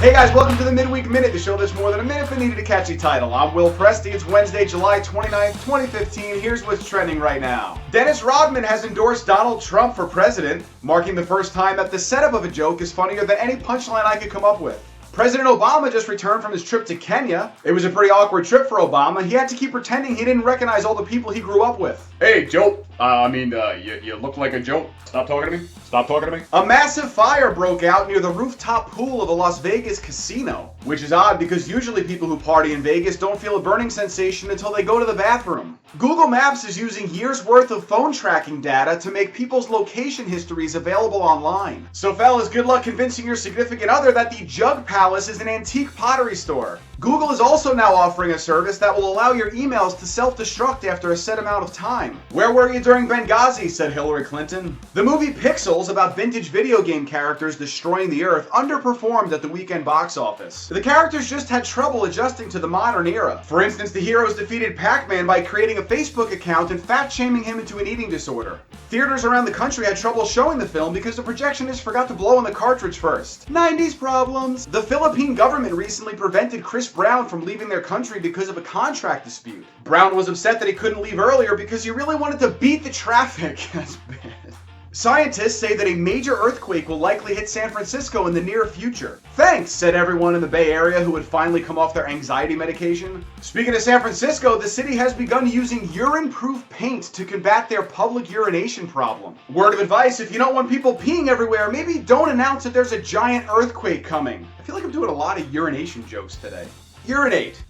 Hey guys, welcome to the Midweek Minute, the show that's more than a minute but needed a catchy title. I'm Will Presti. It's Wednesday, July 29th, 2015. Here's what's trending right now. Dennis Rodman has endorsed Donald Trump for president, marking the first time that the setup of a joke is funnier than any punchline I could come up with. President Obama just returned from his trip to Kenya. It was a pretty awkward trip for Obama. He had to keep pretending he didn't recognize all the people he grew up with. Hey, Joe. You look like a joke. Stop talking to me. Stop talking to me. A massive fire broke out near the rooftop pool of a Las Vegas casino, which is odd because usually people who party in Vegas don't feel a burning sensation until they go to the bathroom. Google Maps is using years' worth of phone tracking data to make people's location histories available online. So fellas, good luck convincing your significant other that the Jug Palace is an antique pottery store. Google is also now offering a service that will allow your emails to self-destruct after a set amount of time. Where were you during Benghazi, said Hillary Clinton. The movie Pixels, about vintage video game characters destroying the Earth, underperformed at the weekend box office. The characters just had trouble adjusting to the modern era. For instance, the heroes defeated Pac-Man by creating a Facebook account and fat-shaming him into an eating disorder. Theaters around the country had trouble showing the film because the projectionist forgot to blow on the cartridge first. 90s problems. The Philippine government recently prevented Chris Brown from leaving their country because of a contract dispute. Brown was upset that he couldn't leave earlier because he really wanted to beat the traffic. That's bad. Scientists say that a major earthquake will likely hit San Francisco in the near future. Thanks, said everyone in the Bay Area who had finally come off their anxiety medication. Speaking of San Francisco, the city has begun using urine-proof paint to combat their public urination problem. Word of advice, if you don't want people peeing everywhere, maybe don't announce that there's a giant earthquake coming. I feel like I'm doing a lot of urination jokes today. Urinate.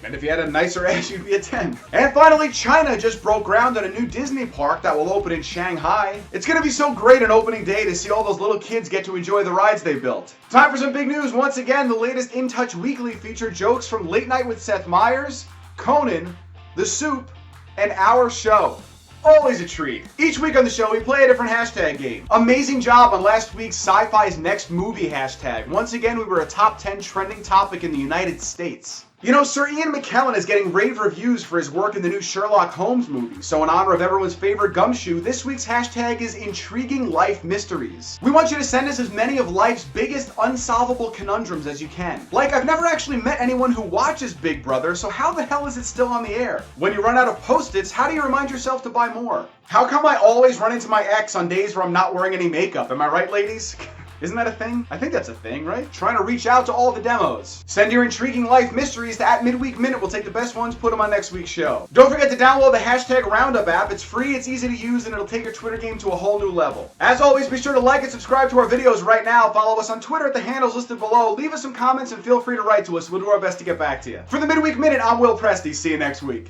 And if you had a nicer ass, you'd be a 10. And finally, China just broke ground on a new Disney park that will open in Shanghai. It's gonna be so great on opening day to see all those little kids get to enjoy the rides they built. Time for some big news. Once again, the latest In Touch Weekly featured jokes from Late Night with Seth Meyers, Conan, The Soup, and Our Show. Always a treat. Each week on the show, we play a different hashtag game. Amazing job on last week's Sci-Fi's Next Movie hashtag. Once again, we were a top 10 trending topic in the United States. You know, Sir Ian McKellen is getting rave reviews for his work in the new Sherlock Holmes movie. So in honor of everyone's favorite gumshoe, this week's hashtag is Intriguing Life Mysteries. We want you to send us as many of life's biggest unsolvable conundrums as you can. Like, I've never actually met anyone who watches Big Brother, so how the hell is it still on the air? When you run out of Post-its, how do you remind yourself to buy more? How come I always run into my ex on days where I'm not wearing any makeup? Am I right, ladies? Isn't that a thing? I think that's a thing, right? Trying to reach out to all the demos. Send your intriguing life mysteries to @Midweek Minute. We'll take the best ones, put them on next week's show. Don't forget to download the hashtag Roundup app. It's free, it's easy to use, and it'll take your Twitter game to a whole new level. As always, be sure to like and subscribe to our videos right now. Follow us on Twitter at the handles listed below. Leave us some comments and feel free to write to us. We'll do our best to get back to you. For the Midweek Minute, I'm Will Presti. See you next week.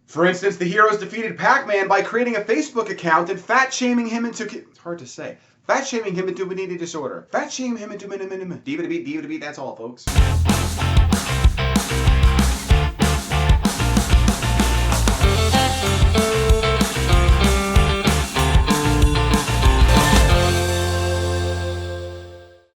For instance, the heroes defeated Pac-Man by creating a Facebook account and fat-shaming him into... It's hard to say. Fat-shaming him into an eating disorder. Fat-shaming him into... That's all, folks.